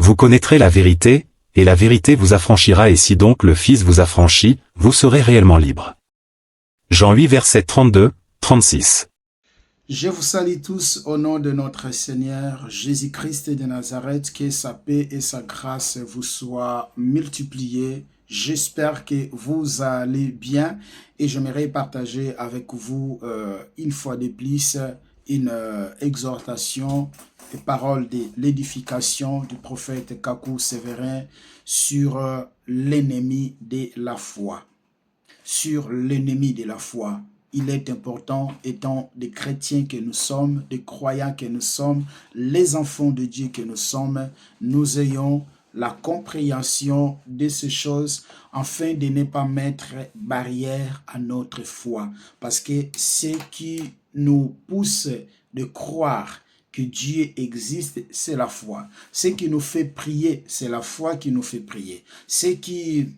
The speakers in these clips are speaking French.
Vous connaîtrez la vérité, et la vérité vous affranchira, et si donc le Fils vous affranchit, vous serez réellement libre. Jean 8 versets 32, 36. Je vous salue tous au nom de notre Seigneur Jésus-Christ de Nazareth, que sa paix et sa grâce vous soient multipliées. J'espère que vous allez bien et j'aimerais partager avec vous une fois de plus une exhortation et parole de l'édification du prophète Kakou Sévérin sur l'ennemi de la foi. Sur l'ennemi de la foi. Il est important, étant des chrétiens que nous sommes, des croyants que nous sommes, les enfants de Dieu que nous sommes, nous ayons la compréhension de ces choses afin de ne pas mettre barrière à notre foi. Parce que ce qui nous pousse de croire que Dieu existe, c'est la foi. Ce qui nous fait prier, c'est la foi qui nous fait prier. Ce qui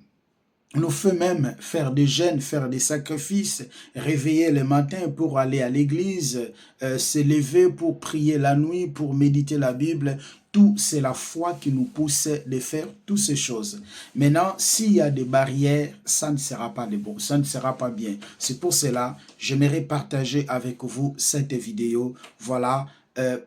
nous fait même faire des jeûnes, faire des sacrifices, réveiller le matin pour aller à l'église, se lever pour prier la nuit, pour méditer la Bible. Tout, c'est la foi qui nous pousse de faire toutes ces choses. Maintenant, s'il y a des barrières, ça ne sera pas de bon, ça ne sera pas bien. C'est pour cela, j'aimerais partager avec vous cette vidéo, voilà,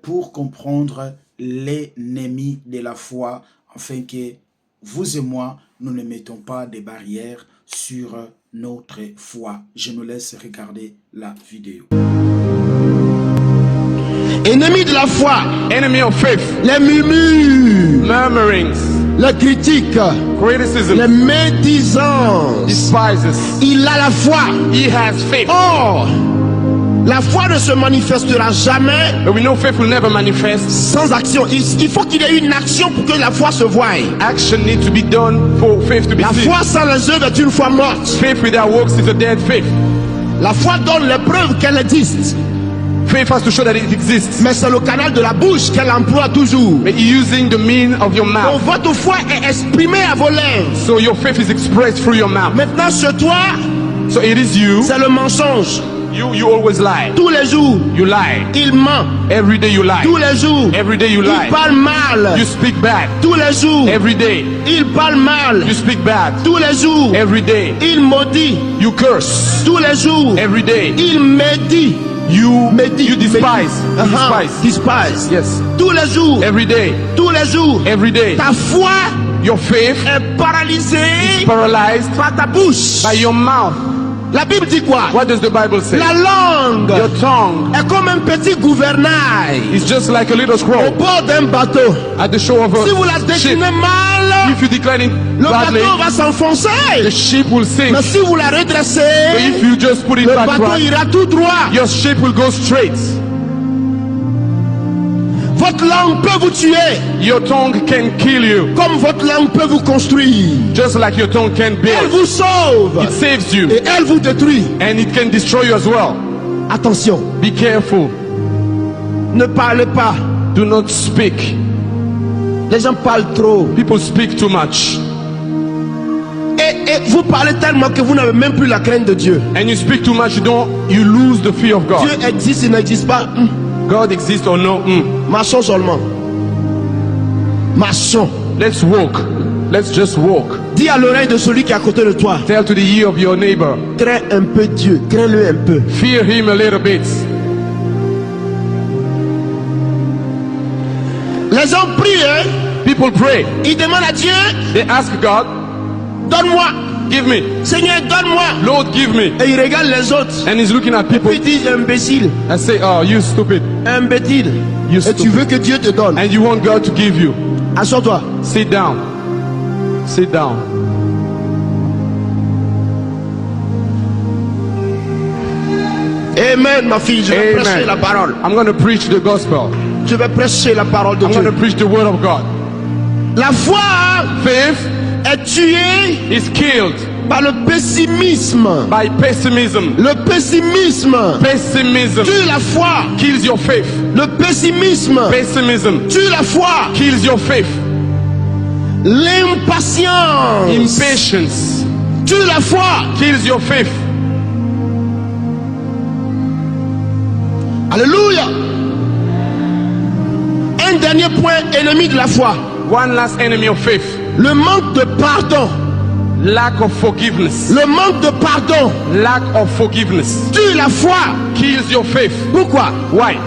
pour comprendre l'ennemi de la foi, afin que vous et moi, nous ne mettons pas des barrières sur notre foi. Je nous laisse regarder la vidéo. Ennemi de la foi, Enemy of faith, les murmures, murmurings, les critiques, criticism, les médisances. despises. Il a la foi. He has faith. Or, la foi ne se manifestera jamais But we know faith will never manifest. sans action. Il faut qu'il y ait une action pour que la foi se voie. Action needs to be done for faith to be La seen. foi sans les œuvres est une foi morte. Faith without works is a dead faith. La foi donne les preuves qu'elle existe. Faith has to show that it exists. Mais c'est le canal de la bouche qu'elle emploie toujours. But using the mean of your Donc mouth. votre foi est exprimée à vos lèvres. So your faith is expressed through your mouth. Maintenant, sur toi, So it is you. c'est le mensonge. You always lie. Tous les jours, You lie. il ment. Every day you lie. Tous les jours, Every day you il lie. parle mal. You speak bad. Tous les jours, Every day il parle mal. you speak bad. Tous les jours, Every day il maudit. you curse. Tous les jours, Every day il médit. you Médit. despise. You Uh-huh. despise. Despise. Yes. Tous les jours, Every day. tous les jours, Every day. ta foi Your faith est paralysée paralyzed par ta bouche. by your mouth. La Bible dit quoi? What does the Bible say? La langue Your tongue est comme un petit gouvernail is just like a little au scroll bord d'un bateau. at the shore of Si vous la a ship. déclinez mal, If you decline it le badly, bateau va s'enfoncer. the ship will sink. Mais si vous la But redressez, if you just put it le back bateau right, ira tout droit. your ship will go straight. Votre langue peut vous tuer, Your tongue can kill you, comme votre langue peut vous construire. just like your tongue can Elle build. vous sauve It saves you, et elle vous détruit. and it can destroy you as well. Attention, Be careful. ne parlez pas. Do not speak. Les gens parlent trop. People speak too much. Et vous parlez tellement que vous n'avez même plus la crainte de Dieu. And you speak too much, you lose the fear of God. Dieu existe, il n'existe pas. God exists or no? Marchons seulement. Marchons. Let's walk. Let's just walk. Dis à l'oreille de celui qui est à côté de toi. Tell to the ear of your neighbor. Crains un peu Dieu. Crains-le un peu. Fear him a little bit. Les gens prient, hein? People pray. Ils demandent à Dieu, They ask God, donne-moi. give me. Seigneur, donne-moi. Lord, give me. Et il regarde les autres. And he's looking at people Puis il dit, imbécile. and say, oh, you stupid. Imbécile. You Et tu stupid. veux que Dieu te donne. And you want God to give you. Assois-toi. Sit down. Sit down. Amen, ma fille. Je vais prêcher la Amen. parole. I'm going to preach the gospel. Je vais prêcher la parole de I'm going to Dieu. preach the word of God. La foi Faith est tuée is killed par le pessimisme. by pessimism. Le pessimisme Pessimism tue la foi. kills your faith. Le pessimisme Pessimism tue la foi. kills your faith. L'impatience Impatience tue la foi. kills your faith. Alléluia. Un dernier point, ennemi de la foi. One last enemy of faith. Le manque de pardon. Lack of forgiveness. Le manque de pardon Lack of forgiveness tue la foi. kills your faith. Pourquoi? Why?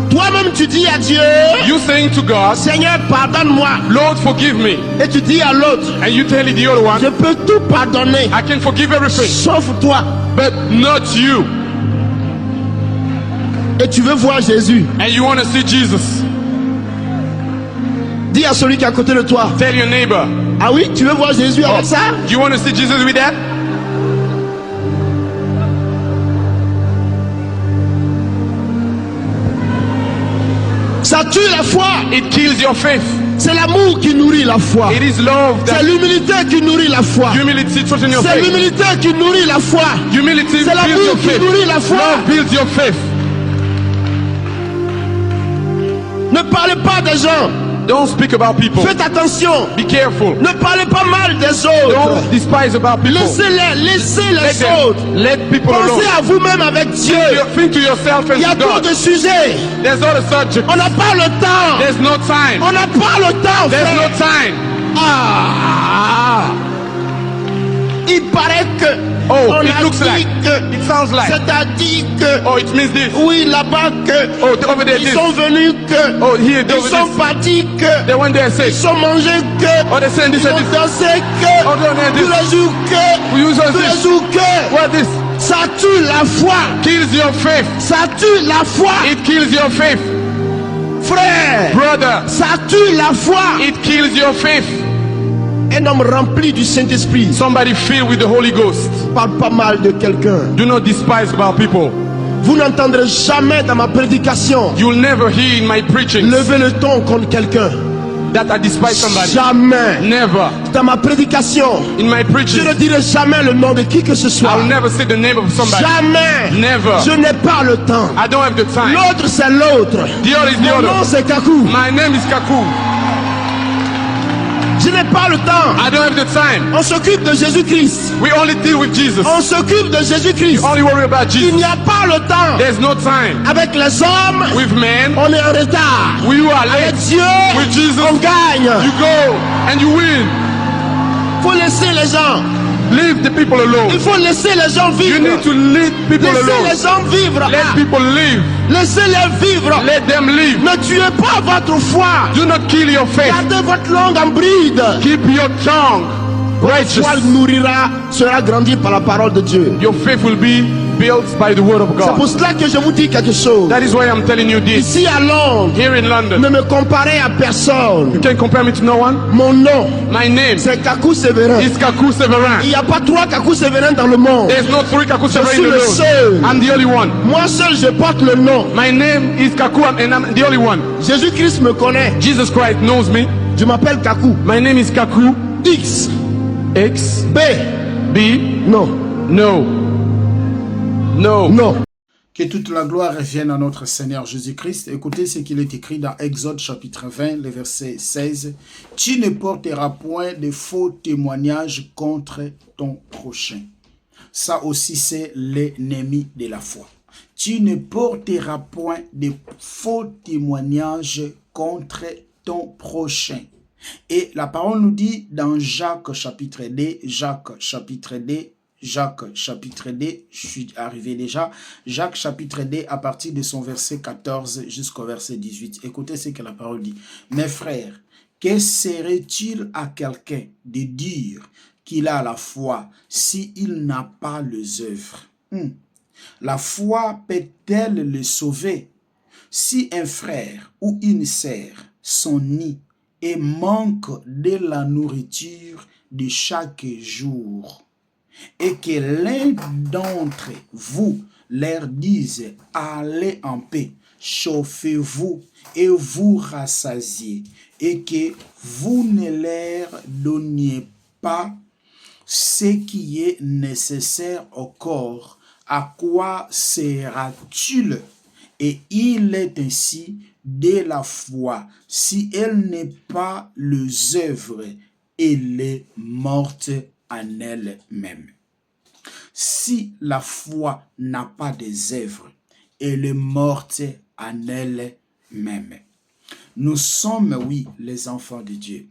Toi-même tu dis à Dieu, You saying to God, Seigneur pardonne-moi. Lord, forgive me. Et tu dis à l'autre, And you tell the other je one, peux tout pardonner, I can forgive everything, sauf toi. but not you. Et tu veux voir Jésus. And you want to see Jesus. Dis à celui qui est à côté de toi, Tell your neighbor, ah oui, tu veux voir Jésus avec ça? you want to see Jesus with that? Ça tue la foi. It kills your faith. C'est l'amour qui nourrit la foi. It is love C'est that l'humilité qui nourrit la foi. humility strengthens your C'est faith. l'humilité qui nourrit la foi. Humility C'est builds l'amour your qui faith. nourrit la foi. Love builds your faith. Ne parlez pas des gens. Don't speak about people. Faites attention. Be careful. Ne parlez pas mal des autres. Don't despise about people. Laissez-les, laissez Let les them. autres. Let people alone. Pensez à vous-même avec Dieu. Think to yourself and Il y a to trop God. de sujets. There's not a subject. On n'a pas le temps. There's no time. On n'a pas le temps, There's no frère. time. Ah. Il paraît que. Oh, on it a looks dit like. que. It sounds like. C'est-à-dire que. Oh, it means this. Oui, là-bas que. Oh, over there Ils this. sont venus que. Oh, here, Ils over sont this. partis que. They went there and said, Ils sont mangés que. oh, they said this Ils and ont this. dansé que. Oh, they went Tous there les jours que. We use Tous les this. jours que. What this? Ça tue la foi. Kills your faith. Ça tue la foi. It kills your faith. Frère. Brother, Ça tue la foi. it kills your faith. Un homme rempli du Saint-Esprit Somebody filled with the Holy Ghost. parle pas mal de quelqu'un. Do not despise about people. Vous n'entendrez jamais dans ma prédication You'll never hear in my preaching lever le ton contre quelqu'un. that I despise somebody. Jamais. Never. Dans ma prédication, In my je preaching, ne dirai jamais le nom de qui que ce soit. I'll never say the name of somebody. Jamais. Never. Je n'ai pas le temps. I don't have the time. L'autre, c'est l'autre. The other is the Mon nom, other. c'est Kakou. My name is Kaku. Je n'ai pas le temps. I don't have the time. On s'occupe de Jésus-Christ. We only deal with Jesus. On s'occupe de Jésus-Christ. Only worry about Il Jesus. n'y a pas le temps. There's no time. Avec les hommes, With men, on est en retard. we are Avec late. Dieu, With Jesus, on gagne. you go and you win. Il faut laisser les gens. Leave the people Il alone. faut laisser les gens You vivre. need to leave people Laissez alone. les gens vivre. Let Ah, people live. laissez-les vivre. Let them live. Ne tuez pas votre foi. Do not kill your faith. Gardez votre langue en bride. Keep your tongue righteous. Foi nourrira, sera grandi par la parole de Dieu. Your faith will be built by the word of C'est pour God. cela que je vous dis quelque chose. That is why I'm telling you this. Ici à Londres, Here in London, ne me comparez à personne. you can compare me to no one. Mon nom, My name c'est Kakou Séverin. is Kaku Severin. Il n'y a pas trois Kakou Séverin dans le monde. There's no three Kaku Severin suis in the le world. seul. I'm the only one. Moi seul, je porte le nom. My name is Kaku and I'm the only one. Jésus-Christ me connaît. Jesus Christ knows me. Je m'appelle Kakou. My name is Kaku. X, X, B, B, non, no. No. non. Que toute la gloire revienne à notre Seigneur Jésus-Christ. Écoutez ce qu'il est écrit dans Exode chapitre 20, le verset 16. « Tu ne porteras point de faux témoignages contre ton prochain. » Ça aussi, c'est l'ennemi de la foi. « Tu ne porteras point de faux témoignages contre ton prochain. » Et la parole nous dit dans Jacques chapitre 2, Jacques chapitre 2, je suis arrivé déjà. Jacques chapitre 2 à partir de son verset 14 jusqu'au verset 18. Écoutez ce que la parole dit. Mes frères, que serait-il à quelqu'un de dire qu'il a la foi s'il n'a pas les œuvres? La foi peut-elle le sauver? Si un frère ou une sœur sont nés et manquent de la nourriture de chaque jour, et que l'un d'entre vous leur dise « Allez en paix, chauffez-vous et vous rassasiez » et que vous ne leur donniez pas ce qui est nécessaire au corps, à quoi sera-t-il? Et il est ainsi de la foi, si elle n'est pas les œuvres, elle est morte en elle-même. Si la foi n'a pas des œuvres, elle est morte en elle-même. Nous sommes, oui, les enfants de Dieu.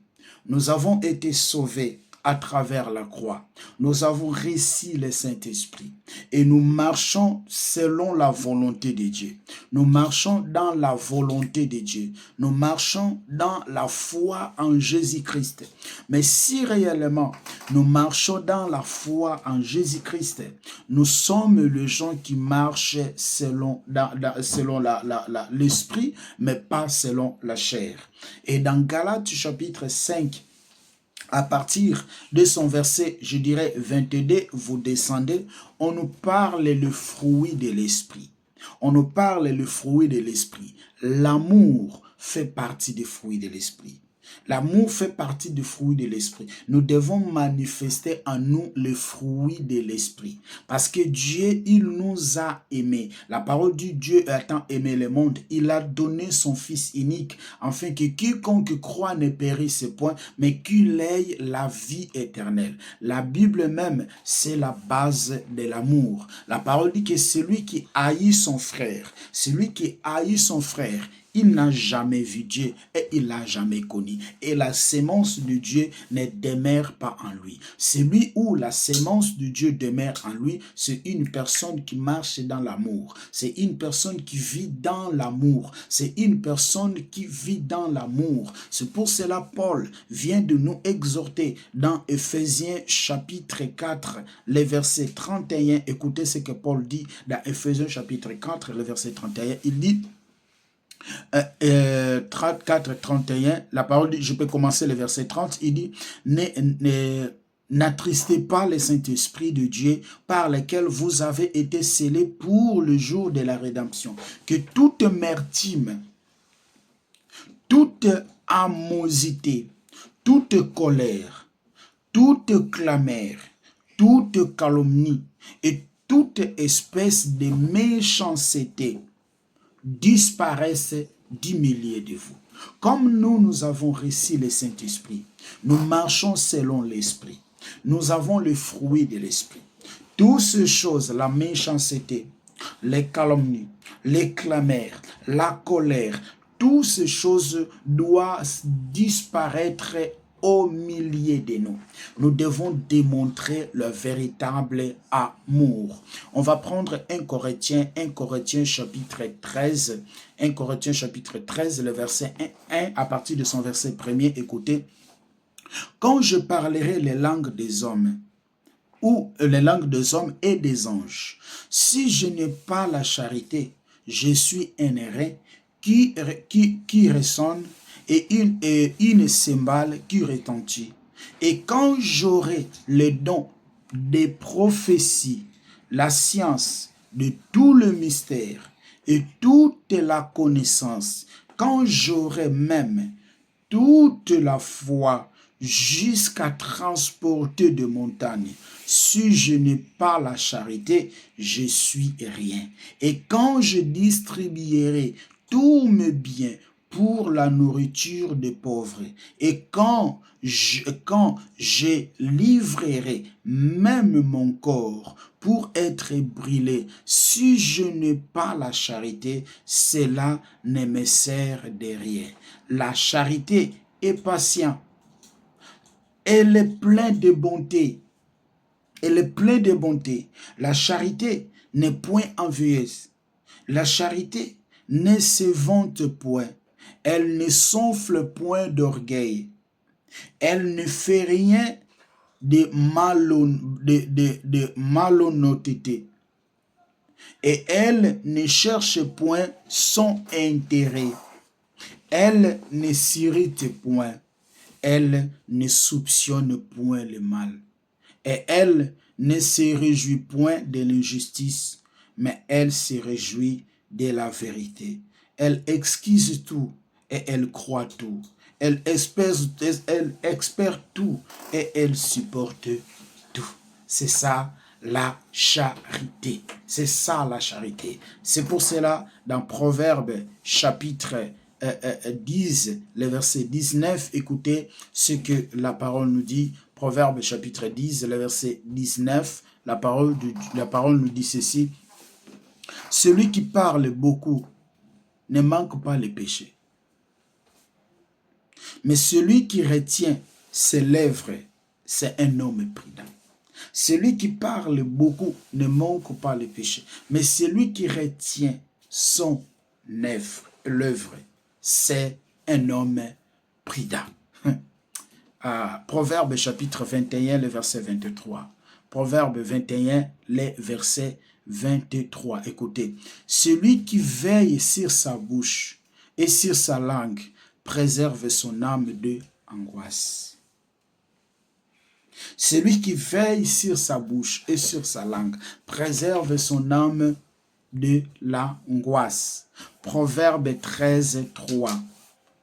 Nous avons été sauvés à travers la croix. Nous avons reçu le Saint-Esprit et nous marchons selon la volonté de Dieu. Nous marchons dans la volonté de Dieu. Nous marchons dans la foi en Jésus-Christ. Mais si réellement nous marchons dans la foi en Jésus-Christ, nous sommes les gens qui marchent selon l'esprit, mais pas selon la chair. Et dans Galates chapitre 5, à partir de son verset, je dirais 22, vous descendez, on nous parle le fruit de l'esprit. On nous parle le fruit de l'esprit. L'amour fait partie des fruits de l'esprit. L'amour fait partie du fruit de l'esprit. Nous devons manifester en nous le fruit de l'esprit. Parce que Dieu, il nous a aimés. La parole du Dieu a tant aimé le monde. Il a donné son Fils unique, afin que quiconque croit ne périsse point, mais qu'il ait la vie éternelle. La Bible même, c'est la base de l'amour. La parole dit que celui qui haït son frère, il n'a jamais vu Dieu et il l'a jamais connu. Et la sémence de Dieu ne demeure pas en lui. Celui où la sémence de Dieu demeure en lui, c'est une personne qui marche dans l'amour. C'est une personne qui vit dans l'amour. C'est une personne qui vit dans l'amour. C'est pour cela Paul vient de nous exhorter dans Éphésiens chapitre 4, le verset 31. Écoutez ce que Paul dit dans Éphésiens chapitre 4, le verset 31. Il dit 34, 31, la parole dit, je peux commencer le verset 30, il dit, n'attristez pas le Saint-Esprit de Dieu par lequel vous avez été scellés pour le jour de la rédemption. Que toute amertume, toute animosité, toute colère, toute clameur, toute calomnie et toute espèce de méchanceté disparaissent du milieu de vous. Comme nous avons reçu le Saint-Esprit, nous marchons selon l'Esprit. Nous avons le fruit de l'Esprit. Toutes ces choses, la méchanceté, les calomnies, les clameurs, la colère, toutes ces choses doivent disparaître au milieu de nous. Nous devons démontrer le véritable amour. On va prendre 1 Corinthiens chapitre 13, 1 Corinthiens chapitre 13, le verset 1 à partir de son verset premier, écoutez. Quand je parlerai les langues des hommes, ou les langues des hommes et des anges, si je n'ai pas la charité, je suis un airain qui résonne et une cymbale qui retentit. Et quand j'aurai le don des prophéties, la science de tout le mystère et toute la connaissance, quand j'aurai même toute la foi jusqu'à transporter de montagnes, si je n'ai pas la charité, je suis rien. Et quand je distribuerai tous mes biens pour la nourriture des pauvres, et quand je livrerai même mon corps pour être brûlé, si je n'ai pas la charité, cela ne me sert de rien. La charité est patiente, elle est pleine de bonté. Elle est pleine de bonté. La charité n'est point envieuse. La charité ne se vante point. Elle ne s'enfle point d'orgueil. Elle ne fait rien de malhonnêteté. Et elle ne cherche point son intérêt. Elle ne s'irrite point. Elle ne soupçonne point le mal. Et elle ne se réjouit point de l'injustice, mais elle se réjouit de la vérité. Elle excuse tout et elle croit tout. Elle espère tout et elle supporte tout. C'est ça la charité. C'est ça la charité. C'est pour cela, dans Proverbes chapitre 10, le verset 19, écoutez ce que la parole nous dit. Proverbes chapitre 10, le verset 19, la parole nous dit ceci. Celui qui parle beaucoup ne manque pas le péché. Mais celui qui retient ses lèvres, c'est un homme prudent. Celui qui parle beaucoup ne manque pas le péché. Mais celui qui retient son l'œuvre, c'est un homme prudent. Proverbe chapitre 21, le verset 23. Proverbe 21, le verset 23. Écoutez, celui qui veille sur sa bouche et sur sa langue préserve son âme de angoisse. Celui qui veille sur sa bouche et sur sa langue préserve son âme de l'angoisse. Proverbe 13, 3.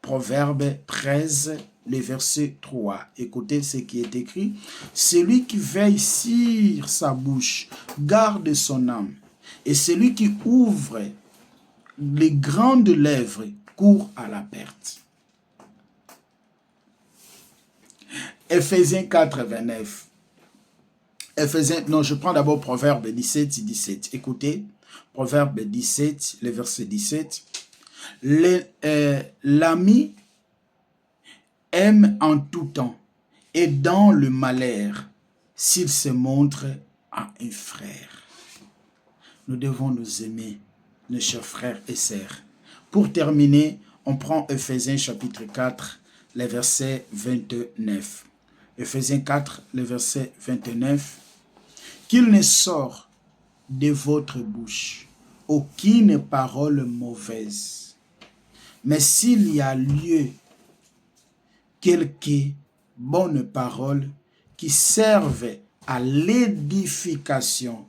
Proverbe 13, le verset 3. Écoutez ce qui est écrit. Celui qui veille sur sa bouche garde son âme. Et celui qui ouvre les grandes lèvres court à la perte. Ephésiens 4, 29. Je prends d'abord Proverbe 17, 17. Écoutez, Proverbe 17, le verset 17. L'ami aime en tout temps et dans le malheur s'il se montre à un frère. Nous devons nous aimer, nos chers frères et sœurs. Pour terminer, on prend Ephésiens chapitre 4, le verset 29. Ephésiens 4, le verset 29. Qu'il ne sort de votre bouche aucune parole mauvaise, mais s'il y a lieu, quelques bonnes paroles qui servent à l'édification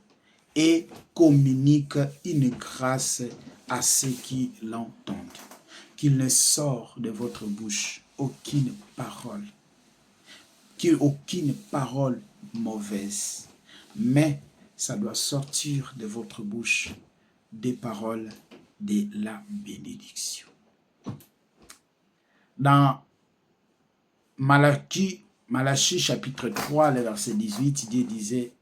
et communiquent une grâce à ceux qui l'entendent. Qu'il ne sort de votre bouche aucune parole mauvaise, mais ça doit sortir de votre bouche des paroles de la bénédiction. Dans Malachie chapitre 3, le verset 18, Dieu disait,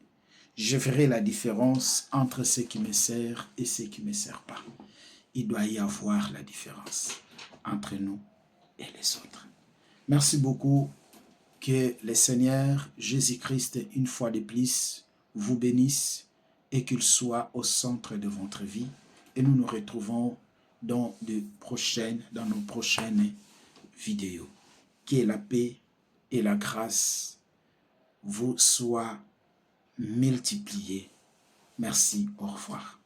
je ferai la différence entre ceux qui me servent et ceux qui ne me servent pas. Il doit y avoir la différence entre nous et les autres. Merci beaucoup. Que le Seigneur Jésus-Christ, une fois de plus, vous bénisse et qu'il soit au centre de votre vie. Et nous nous retrouvons dans nos prochaines vidéos. Que la paix et la grâce vous soient multipliées. Merci, au revoir.